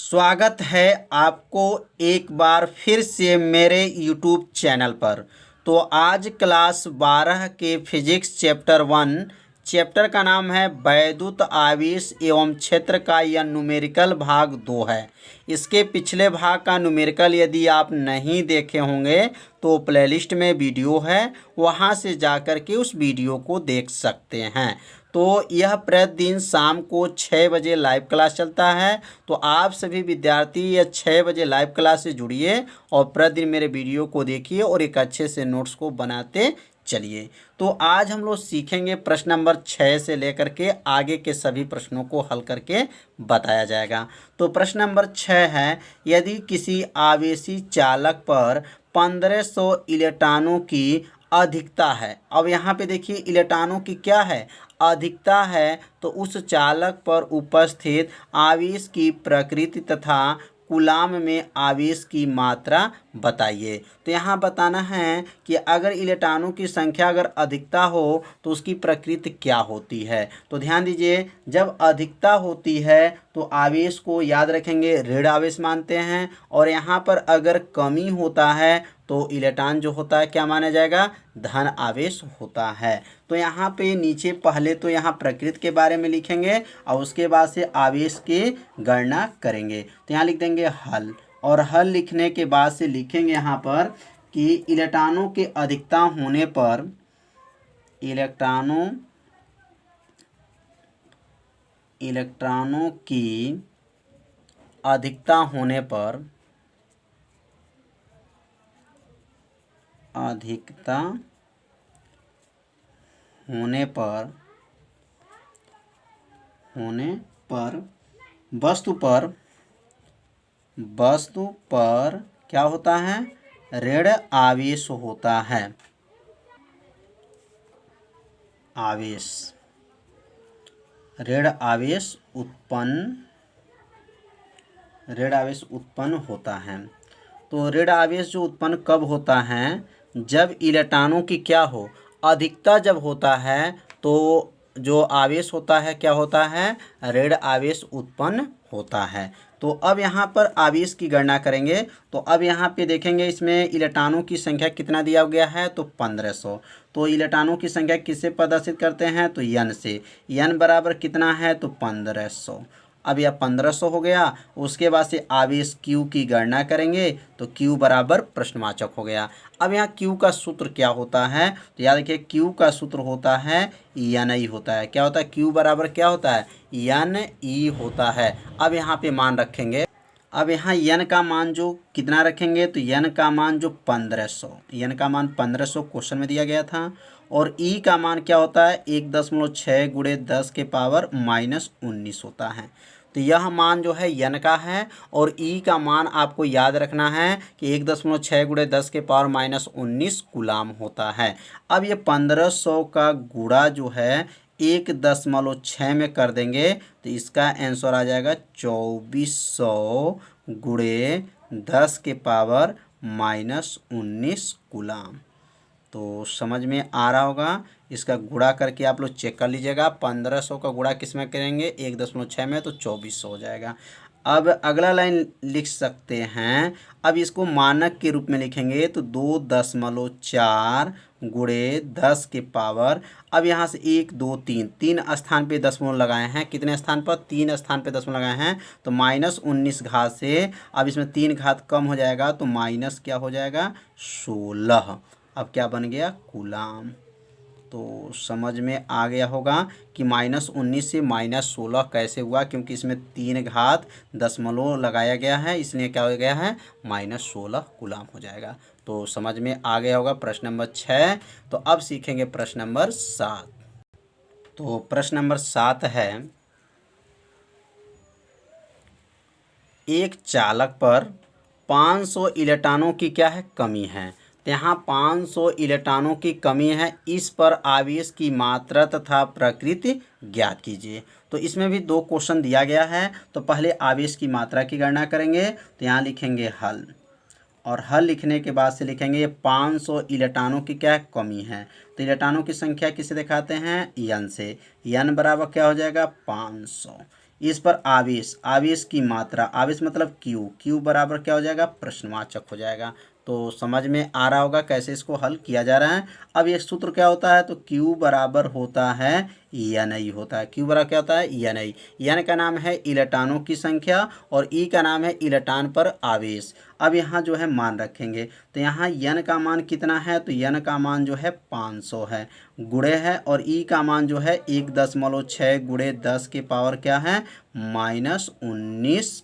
स्वागत है आपको एक बार फिर से मेरे YouTube चैनल पर। तो आज क्लास 12 के फिजिक्स चैप्टर 1 चैप्टर का नाम है वैद्युत आवेश एवं क्षेत्र का यह न्यूमेरिकल भाग 2 है। इसके पिछले भाग का न्यूमेरिकल यदि आप नहीं देखे होंगे तो प्लेलिस्ट में वीडियो है, वहां से जाकर के उस वीडियो को देख सकते हैं। तो यह प्रतिदिन शाम को 6 बजे लाइव क्लास चलता है। तो आप सभी विद्यार्थी यह 6 बजे लाइव क्लास से जुड़िए और प्रतिदिन मेरे वीडियो को देखिए और एक अच्छे से नोट्स को बनाते चलिए। तो आज हम लोग सीखेंगे प्रश्न नंबर 6 से लेकर के आगे के सभी प्रश्नों को हल करके बताया जाएगा। तो प्रश्न नंबर 6 है, यदि किसी आवेशी चालक पर 1500 इलेक्ट्रॉनों की अधिकता है। अब यहाँ पे देखिए इलेक्ट्रॉनों की क्या है, अधिकता है। तो उस चालक पर उपस्थित आवेश की प्रकृति तथा कूलाम में आवेश की मात्रा बताइए। तो यहाँ बताना है कि अगर इलेक्ट्रॉनों की संख्या अगर अधिकता हो तो उसकी प्रकृति क्या होती है। तो ध्यान दीजिए, जब अधिकता होती है तो आवेश को याद रखेंगे ऋण आवेश मानते हैं, और यहाँ पर अगर कमी होता है तो इलेक्ट्रॉन जो होता है क्या माना जाएगा, धन आवेश होता है। तो यहाँ पे नीचे पहले तो यहाँ प्रकृति के बारे में लिखेंगे और उसके बाद से आवेश की गणना करेंगे। तो यहाँ लिख देंगे हल, और हल लिखने के बाद से लिखेंगे यहाँ पर कि इलेक्ट्रॉनों के अधिकता होने पर इलेक्ट्रॉनों की अधिकता होने पर वस्तु पर क्या होता है, ऋण आवेश होता है। ऋण आवेश उत्पन्न होता है। तो ऋण आवेश जो उत्पन्न कब होता है, जब इलेक्ट्रॉनों की क्या हो, अधिकता जब होता है तो जो आवेश होता है क्या होता है, ऋण आवेश उत्पन्न होता है। तो अब यहाँ पर आवेश की गणना करेंगे। तो अब यहाँ पे देखेंगे इसमें इलेक्ट्रॉनों की संख्या कितना दिया गया है, तो 1500। तो इलेक्ट्रॉनों की संख्या किससे प्रदर्शित करते हैं, तो n से। n बराबर कितना है, तो 1500। अब यह 1500 हो गया। उसके बाद से आवेश Q की गणना करेंगे तो Q बराबर प्रश्नवाचक हो गया। अब यहाँ Q का सूत्र क्या होता है, तो याद रखिए Q का सूत्र होता है NI होता है। क्या होता है, Q बराबर क्या होता है, NE होता है। अब यहाँ पे मान रखेंगे। अब यहाँ n का मान जो कितना रखेंगे, तो n का मान जो 1500, n का मान 1500 क्वेश्चन में दिया गया था। और E का मान क्या होता है, 1.6 गुणे 10 के पावर -19 होता है। तो यह मान जो है n का है, और E का मान आपको याद रखना है कि 1.6 गुणे 10 के पावर -19 कूलाम होता है। अब ये 1500 का गुणा जो है 1.6 में कर देंगे तो इसका आंसर आ जाएगा 2400 गुणे 10 के पावर -19 कूलाम। तो समझ में आ रहा होगा। इसका गुणा करके आप लोग चेक कर लीजिएगा। 1500 का गुणा किस में करेंगे, 1.6 में, तो 2400 हो जाएगा। अब अगला लाइन लिख सकते हैं। अब इसको मानक के रूप में लिखेंगे तो 2.4 गुणे 10 के पावर, अब यहाँ से 1 2 3 स्थान पे दशमलव लगाए हैं। कितने स्थान पर, 3 स्थान पे दशमलव लगाए हैं। तो -19 घात से अब इसमें 3 घात कम हो जाएगा तो माइनस क्या हो जाएगा, 16। अब क्या बन गया, कूलाम। तो समझ में आ गया होगा कि -19 से -16 कैसे हुआ, क्योंकि इसमें 3 घात दशमलव लगाया गया है, इसलिए क्या हो गया है, -16 कूलाम हो जाएगा। तो समझ में आ गया होगा प्रश्न नंबर 6। तो अब सीखेंगे प्रश्न नंबर 7। तो प्रश्न नंबर 7 है, एक चालक पर 500 इलेक्ट्रॉनों की क्या है, कमी है। यहाँ 500 इलेक्ट्रॉनों की कमी है। इस पर आवेश की मात्रा तथा प्रकृति ज्ञात कीजिए। तो इसमें भी 2 क्वेश्चन दिया गया है। तो पहले आवेश की मात्रा की गणना करेंगे। तो यहाँ लिखेंगे हल, और हल लिखने के बाद से लिखेंगे 500 इलेक्ट्रॉनों की क्या है, कमी है। तो इलेक्ट्रॉनों की संख्या किसे दिखाते हैं, n से। n बराबर क्या हो जाएगा, 500। इस पर आवेश, आवेश की मात्रा, आवेश मतलब क्यू, क्यू बराबर क्या हो जाएगा, प्रश्नवाचक हो जाएगा। तो समझ में आ रहा होगा कैसे इसको हल किया जा रहा है। अब ये सूत्र क्या होता है, तो Q बराबर होता है एन आई होता है। Q बराबर क्या होता है, एन आई। एन का नाम है इलेक्ट्रॉनों की संख्या और ई का नाम है इलेक्ट्रॉन पर आवेश। अब यहाँ जो है मान रखेंगे, तो यहाँ एन का मान कितना है, तो एन का मान जो है 500 है, गुणे है, और ई का मान जो है 1.6 गुणे 10 के पावर क्या है, -19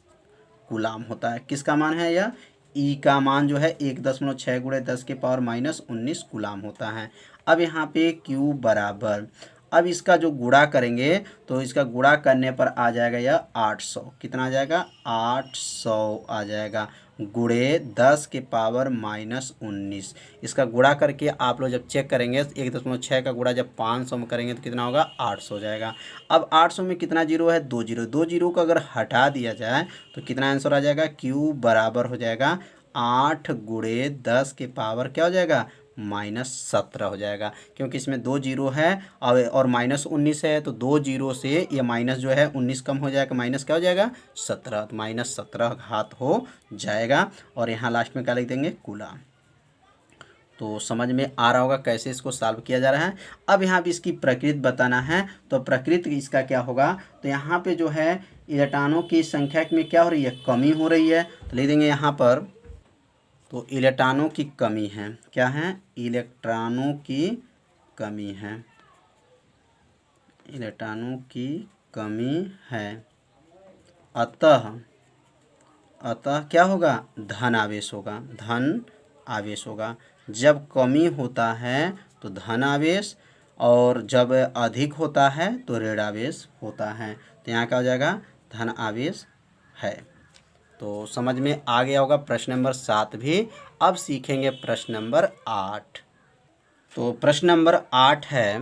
गुलाम होता है। किसका मान है यह, ई का मान जो है 1.6 गुणे 10 के पावर -19 गुलाम होता है। अब यहाँ पे Q बराबर, अब इसका जो गुणा करेंगे तो इसका गुणा करने पर आ जाएगा यह 800, कितना आ जाएगा, 800 आ जाएगा, गुणे 10 के पावर -19। इसका गुणा करके आप लोग जब चेक करेंगे 1.6 का गुणा जब 500 में करेंगे तो कितना होगा, 800 हो जाएगा। अब 800 में कितना जीरो है, 2 जीरो, 2 जीरो को अगर हटा दिया जाए तो कितना आंसर आ जाएगा, Q बराबर हो जाएगा 8 गुणे 10 के पावर क्या हो जाएगा, -17 हो जाएगा, क्योंकि इसमें 2 जीरो है और -19 है, तो 2 जीरो से ये माइनस जो है 19 कम हो जाएगा, माइनस क्या हो जाएगा, 17, तो -17 घात हो जाएगा। और यहाँ लास्ट में क्या लिख देंगे, कूलाम। तो समझ में आ रहा होगा कैसे इसको सॉल्व किया जा रहा है। अब यहाँ पे इसकी प्रकृति बताना है, तो प्रकृति इसका क्या होगा, तो यहाँ पे जो है इलेक्ट्रॉनों की संख्या में क्या हो रही है, कमी हो रही है, तो लिख देंगे यहाँ पर, तो इलेक्ट्रॉनों की कमी है, क्या है, इलेक्ट्रॉनों की कमी है, इलेक्ट्रॉनों की कमी है, अतः क्या होगा, धन आवेश होगा, धन आवेश होगा। जब कमी होता है तो धन आवेश, और जब अधिक होता है तो ऋण आवेश होता है। तो यहाँ क्या हो जाएगा, धन आवेश है। तो समझ में आ गया होगा प्रश्न नंबर 7 भी। अब सीखेंगे प्रश्न नंबर 8। तो प्रश्न नंबर 8 है,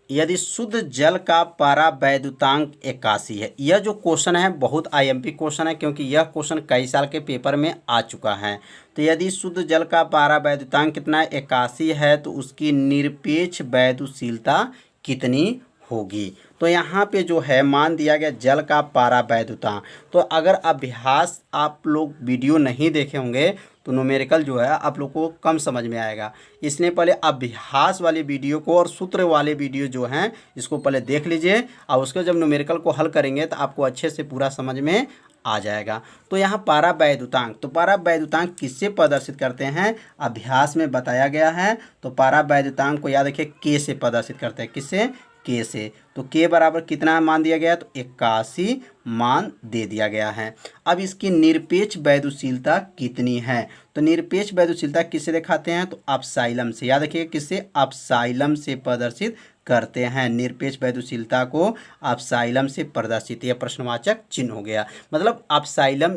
यदि शुद्ध जल का परावैद्युतांक 81 है। यह जो क्वेश्चन है बहुत आईएमपी क्वेश्चन है, क्योंकि यह क्वेश्चन कई साल के पेपर में आ चुका है। तो यदि शुद्ध जल का परावैद्युतांक कितना है, 81 है, तो उसकी निरपेक्ष वैद्युशीलता कितनी होगी। तो यहाँ पे जो है मान दिया गया जल का परावैद्युतांक। तो अगर अभ्यास आप लोग वीडियो नहीं देखे होंगे तो न्यूमेरिकल जो है आप लोग को कम समझ में आएगा, इसलिए पहले अभ्यास वाले वीडियो को और सूत्र वाले वीडियो जो हैं इसको पहले देख लीजिए, और उसके जब न्यूमेरिकल को हल करेंगे तो आपको अच्छे से पूरा समझ में आ जाएगा। तो यहाँ परावैद्युतांक, तो परावैद्युतांक किससे प्रदर्शित करते हैं, अभ्यास में बताया गया है। तो परावैद्युतांक को याद रखिए के से प्रदर्शित करते हैं, किससे, के से। तो के बराबर कितना मान दिया गया, तो 81 मान दे दिया गया है। अब इसकी निरपेक्ष वैद्युशीलता कितनी है, तो निरपेक्ष वैद्युशीलता किससे दिखाते हैं, तो अपसाइलम से, याद रखिए किससे, अपसाइलम से प्रदर्शित करते हैं। निरपेक्ष वैद्युशीलता को अपसाइलम से प्रदर्शित, यह प्रश्नवाचक चिन्ह हो गया, मतलब अपसाइलम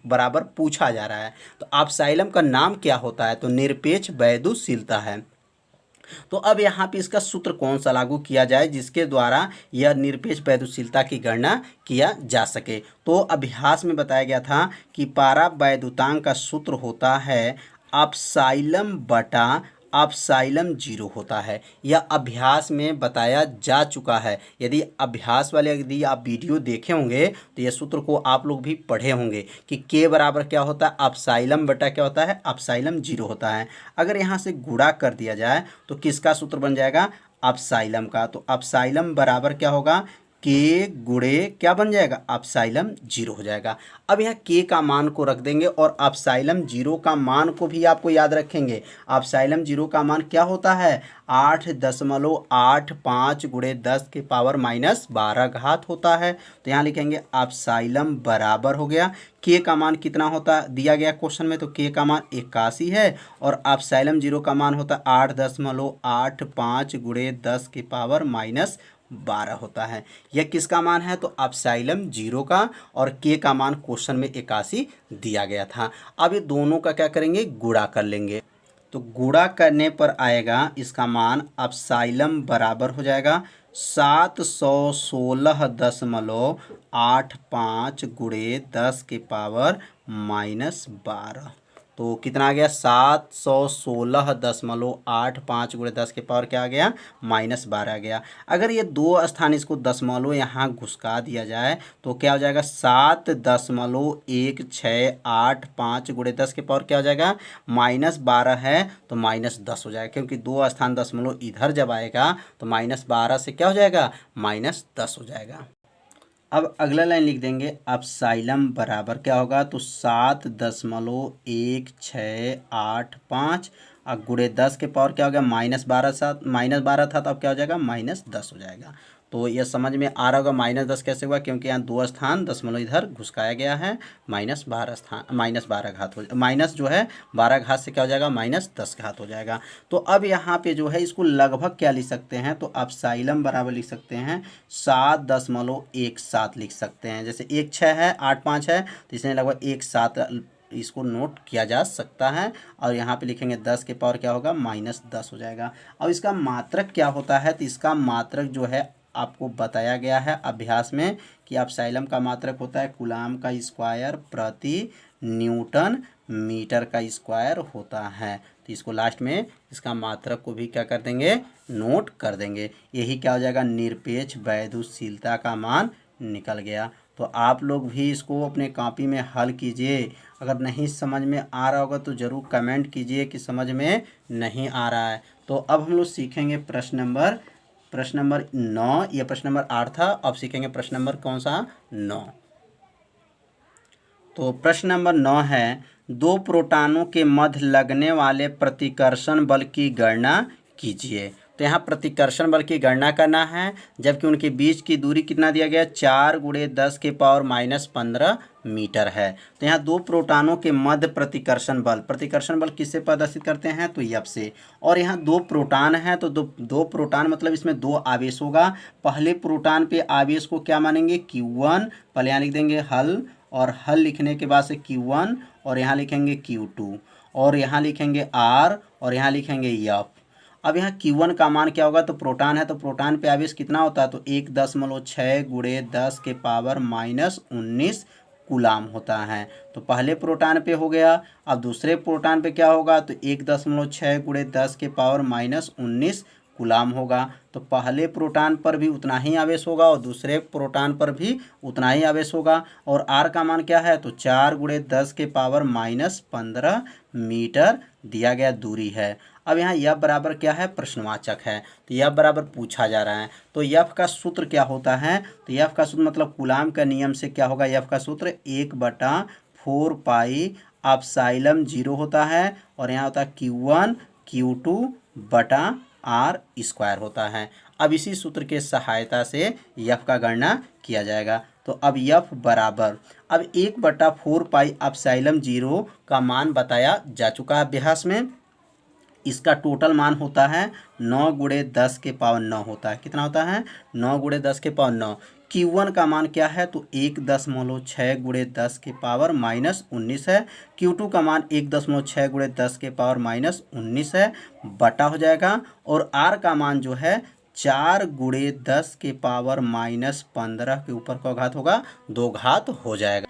बराबर पूछा जा रहा है। तो अपसाइलम का नाम क्या होता है, तो निरपेक्ष वैद्युशीलता है। तो अब यहाँ पे इसका सूत्र कौन सा लागू किया जाए जिसके द्वारा यह निरपेक्ष वैद्युशीलता की गणना किया जा सके। तो अभ्यास में बताया गया था कि परावैद्युतांक का सूत्र होता है अपसाइलम बटा अपसाइलम 0 होता है। यह अभ्यास में बताया जा चुका है। यदि अभ्यास वाले यदि आप वीडियो देखे होंगे तो यह सूत्र को आप लोग भी पढ़े होंगे कि के बराबर क्या होता है, अपसाइलम बटा क्या होता है, अपसाइलम 0 होता है। अगर यहाँ से गुणा कर दिया जाए तो किसका सूत्र बन जाएगा, अपसाइलम का। तो अपसाइलम बराबर क्या होगा, के गुणे क्या बन जाएगा, अपसाइलम 0 हो जाएगा। अब यहाँ के का मान को रख देंगे और अपसाइलम 0 का मान को भी आपको याद रखेंगे। अपसाइलम 0 का मान क्या होता है, 8.85 गुणे 10 के पावर -12 घात होता है। तो यहाँ लिखेंगे अपसाइलम बराबर हो गया, के का मान कितना होता दिया गया क्वेश्चन में, तो के का मान 81 है और अपसाइलम 0 का मान होता 8.85 गुणे 10 के पावर -12 होता है। यह किसका मान है, तो अपसाइलम 0 का, और के का मान क्वेश्चन में 81 दिया गया था। अब ये दोनों का क्या करेंगे, गुणा कर लेंगे। तो गुणा करने पर आएगा इसका मान अपसाइलम बराबर हो जाएगा 716.85 गुणे 10 के पावर -12। तो कितना आ गया 716.85 गुणे 10 के पावर क्या आ गया -12 आ गया। अगर ये दो स्थान इसको दशमलव यहाँ घुसका दिया जाए तो क्या हो जाएगा 7.1685 गुणे 10 के पावर क्या हो जाएगा -12 है तो -10 हो जाएगा, क्योंकि दो स्थान दशमलव इधर जब आएगा तो -12 से क्या हो जाएगा -10 हो जाएगा। अब अगला लाइन लिख देंगे अपसाइलम बराबर क्या होगा, तो 7.1685 और गुणे 10 के पावर क्या हो गया -12 था तो अब क्या हो जाएगा -10 हो जाएगा। तो यह समझ में आ रहा होगा -10 कैसे हुआ, क्योंकि यहाँ दो स्थान दशमलव इधर घुसकाया गया है, -12 स्थान -12 घात हो माइनस जो है 12 घात से क्या हो जाएगा -10 घात हो जाएगा। तो अब यहाँ पे जो है इसको लगभग क्या लिख सकते हैं, तो अपसाइलम बराबर लिख सकते हैं 7.17 लिख सकते हैं। जैसे 1/6 है 8/5 है तो इसमें लगभग 1/7 इसको नोट किया जा सकता है। और यहाँ पे लिखेंगे 10 के पावर क्या होगा -10 हो जाएगा। अब इसका मात्रक क्या होता है, तो इसका मात्रक जो है आपको बताया गया है अभ्यास में कि अपसाइलम का मात्रक होता है कूलाम का स्क्वायर प्रति न्यूटन मीटर का स्क्वायर होता है। तो इसको लास्ट में इसका मात्रक को भी क्या कर देंगे नोट कर देंगे। यही क्या हो जाएगा निरपेक्ष वैद्युतशीलता का मान निकल गया। तो आप लोग भी इसको अपने कॉपी में हल कीजिए। अगर नहीं समझ में आ रहा होगा तो ज़रूर कमेंट कीजिए कि समझ में नहीं आ रहा है। तो अब हम लोग सीखेंगे प्रश्न नंबर 9, ये प्रश्न नंबर 8 था। अब सीखेंगे प्रश्न नंबर कौन सा 9। तो प्रश्न नंबर 9 है दो प्रोटॉनों के मध्य लगने वाले प्रतिकर्षण बल की गणना कीजिए। तो यहाँ प्रतिकर्षण बल की गणना करना है, जबकि उनके बीच की दूरी कितना दिया गया 4 × 10 के पावर -15 मीटर है। तो यहाँ दो प्रोटॉनों के मध्य प्रतिकर्षण बल किससे प्रदर्शित करते हैं, तो एफ से। और यहाँ दो प्रोटॉन हैं तो दो प्रोटॉन मतलब इसमें दो आवेश होगा। पहले प्रोटॉन पे आवेश को क्या मानेंगे Q1, पहले यहाँ लिख देंगे हल, और हल लिखने के बाद से Q1 और यहाँ लिखेंगे Q2 और यहाँ लिखेंगे R और यहाँ लिखेंगे F। अब यहाँ Q1 का मान क्या होगा, तो प्रोटॉन है तो प्रोटॉन पे आवेश कितना होता है, तो 1.6 × 10 के पावर -19 कूलाम होता है। तो पहले प्रोटॉन पे हो गया। अब दूसरे प्रोटॉन पे क्या होगा, तो 1.6 × 10 के पावर -19 कूलाम होगा। तो पहले प्रोटॉन पर भी उतना ही आवेश होगा और दूसरे प्रोटॉन पर भी उतना ही आवेश होगा। और R का मान क्या है, तो 4 × 10 के पावर -15 मीटर दिया गया दूरी है। अब यहाँ F बराबर क्या है, प्रश्नवाचक है, तो F बराबर पूछा जा रहा है। तो F का सूत्र क्या होता है, तो F का सूत्र मतलब कूलाम का नियम से क्या होगा, F का सूत्र 1/4 पाई अपसाइलम 0 होता है और यहाँ होता है Q1 Q2 बटा R स्क्वायर होता है। अब इसी सूत्र के सहायता से F का गणना किया जाएगा। तो अब F बराबर अब 1/4 पाई अपसाइलम 0 का मान बताया जा चुका है अभ्यास में। इसका टोटल मान होता है 9 × 10 के पावर 9 होता है। कितना होता है 9 × 10 के पावर 9। Q1 का मान क्या है, तो 1.6 × 10 के पावर -19 है। Q2 का मान 1.6 × 10 के पावर -19 है, बटा हो जाएगा। और R का मान जो है 4 × 10 के पावर -15 के ऊपर का घात होगा 2 घात हो जाएगा।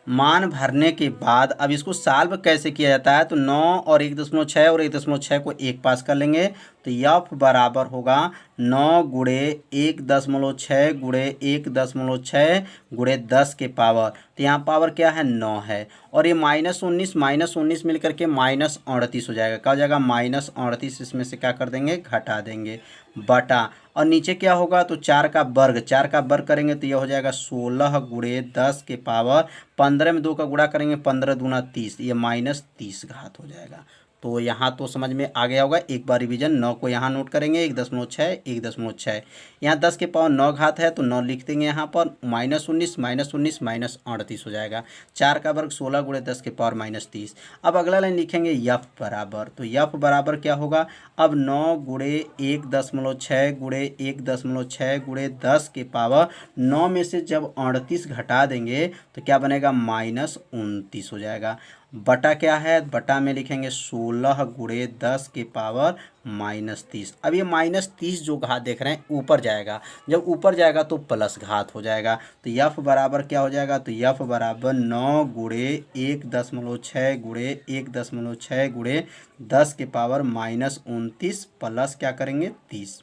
मान भरने के बाद अब इसको सॉल्व कैसे किया जाता है, तो 9 और 1.6 और 1.6 को एक पास कर लेंगे तो F बराबर होगा 9 × 1.6 × 1.6 × 10 के पावर। तो यहाँ पावर क्या है 9 है और ये -19 मिल करके -38 हो जाएगा। क्या हो जाएगा -38, इसमें से क्या कर देंगे घटा देंगे, बटा और नीचे क्या होगा, तो 4 का वर्ग करेंगे तो यह हो जाएगा 16 × 10 के पावर 15 में 2 का गुणा करेंगे 15 दूना 30, ये -30 घात हो जाएगा। तो यहाँ तो समझ में आ गया होगा। एक बार रिवीजन 9 को यहाँ नोट करेंगे 1.6 1.6, यहाँ 10 के पावर 9 घात है तो 9 लिख देंगे यहाँ पर -19 -38 हो जाएगा। 4 का वर्ग 16 × 10 के पावर -30। अब अगला लाइन लिखेंगे F बराबर, तो F बराबर क्या होगा, अब 9 × 1.6 × 1.6 × 10 के पावर 9 में से जब 38 घटा देंगे तो क्या बनेगा -29 हो जाएगा। बटा क्या है, बटा में लिखेंगे 16 गुणे 10 के पावर -30। अब ये -30 जो घात देख रहे हैं ऊपर जाएगा, जब ऊपर जाएगा तो प्लस घात हो जाएगा। तो यफ बराबर क्या हो जाएगा, तो यफ बराबर 9 गुणे 1.6 गुणे 1.6 गुणे 10 के पावर -29 प्लस क्या करेंगे 30।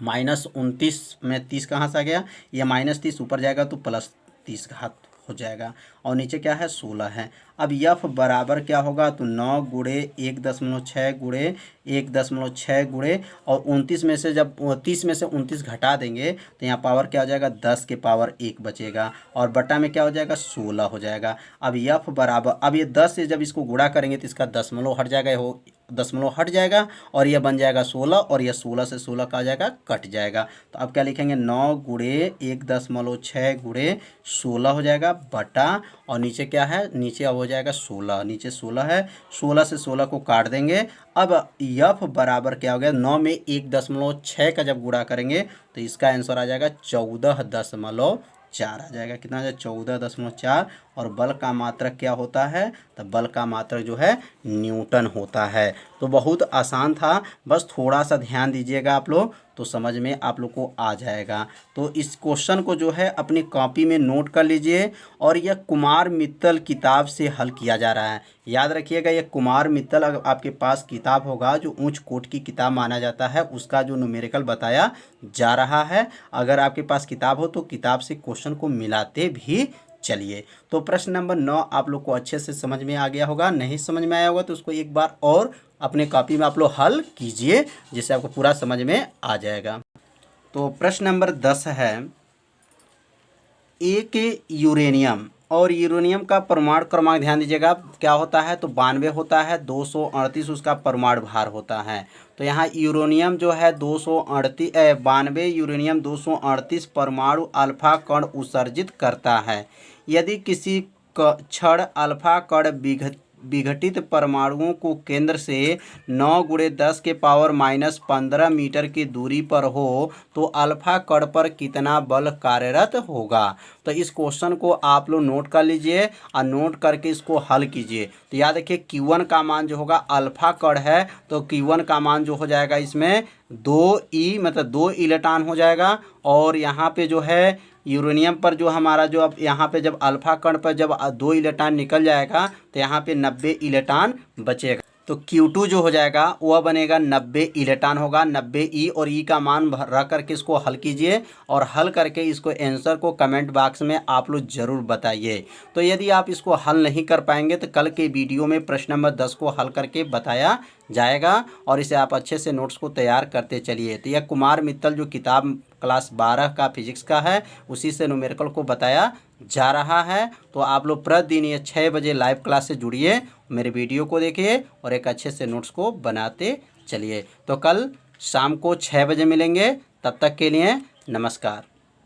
-29 में 30 कहाँ से आ गया, ये -30 ऊपर जाएगा तो +30 घात हो जाएगा, और नीचे क्या है 16 है। अब यफ बराबर क्या होगा, तो 9 गुणे 1.6 गुणे 1.6 गुणे और 29 में से जब 30 में से 29 घटा देंगे तो यहाँ पावर क्या हो जाएगा 10 के पावर 1 बचेगा, और बटा में क्या हो जाएगा 16 हो जाएगा। अब यफ बराबर, अब ये 10 से जब इसको गुणा करेंगे तो इसका दशमलव हट जाएगा, हो दशमलव हट जाएगा और यह बन जाएगा 16, और यह 16 से 16 का आ जाएगा कट जाएगा। तो अब क्या लिखेंगे 9 गुणे 1.6 गुणे 16 हो जाएगा बटा, और नीचे क्या है, नीचे अब हो जाएगा 16, नीचे 16 है, 16 से 16 को काट देंगे। अब यफ बराबर क्या हो गया, 9 में 1.6 का जब गुणा करेंगे तो इसका आंसर आ जाएगा 14.4 आ जाएगा। कितना आ जाएगा 14.4, और बल का मात्रक क्या होता है, तो बल का मात्रक जो है न्यूटन होता है। तो बहुत आसान था, बस थोड़ा सा ध्यान दीजिएगा आप लोग तो समझ में आप लोग को आ जाएगा। तो इस क्वेश्चन को जो है अपनी कॉपी में नोट कर लीजिए, और यह कुमार मित्तल किताब से हल किया जा रहा है। याद रखिएगा, यह कुमार मित्तल अगर आपके पास किताब होगा जो उच्च कोटि की किताब माना जाता है, उसका जो न्यूमेरिकल बताया जा रहा है। अगर आपके पास किताब हो तो किताब से क्वेश्चन को मिलाते भी चलिए। तो प्रश्न नंबर 9 आप लोग को अच्छे से समझ में आ गया होगा, नहीं समझ में आया होगा तो उसको एक बार और अपने कॉपी में आप लोग हल कीजिए, जिससे आपको पूरा समझ में आ जाएगा। तो प्रश्न नंबर 10 है, एक यूरेनियम, और यूरेनियम का परमाणु क्रमांक ध्यान दीजिएगा क्या होता है, तो 92 होता है, 238 उसका परमाणु भार होता है। तो यहाँ यूरेनियम जो है 92 यूरेनियम 238 परमाणु अल्फा कण उत्सर्जित करता है। यदि किसी क्षण अल्फा कण विघटित परमाणुओं को केंद्र से 9 गुणे 10 के पावर -15 मीटर की दूरी पर हो तो अल्फा कण पर कितना बल कार्यरत होगा। तो इस क्वेश्चन को आप लोग नोट कर लीजिए और नोट करके इसको हल कीजिए। तो याद रखिए Q1 का मान जो होगा, अल्फा कण है तो Q1 का मान जो हो जाएगा इसमें 2e मतलब 2 इलेक्ट्रॉन हो जाएगा, और यहाँ पे जो है यूरेनियम पर जो हमारा जो अब यहाँ पे जब अल्फा कण पर जब 2 इलेक्ट्रॉन निकल जाएगा तो यहाँ पे 90 इलेक्ट्रॉन बचेगा। तो Q2 जो हो जाएगा वह बनेगा 90 इलेक्ट्रॉन होगा, 90 ई, और ई का मान रख करके इसको हल कीजिए, और हल करके इसको आंसर को कमेंट बॉक्स में आप लोग ज़रूर बताइए। तो यदि आप इसको हल नहीं कर पाएंगे तो कल के वीडियो में प्रश्न नंबर 10 को हल करके बताया जाएगा, और इसे आप अच्छे से नोट्स को तैयार करते चलिए। तो यह कुमार मित्तल जो किताब क्लास 12 का फिजिक्स का है उसी से न्यूमेरिकल को बताया जा रहा है। तो आप लोग प्रतिदिन ये 6 बजे लाइव क्लास से जुड़िए, मेरे वीडियो को देखिए और एक अच्छे से नोट्स को बनाते चलिए। तो कल शाम को 6 बजे मिलेंगे, तब तक के लिए नमस्कार।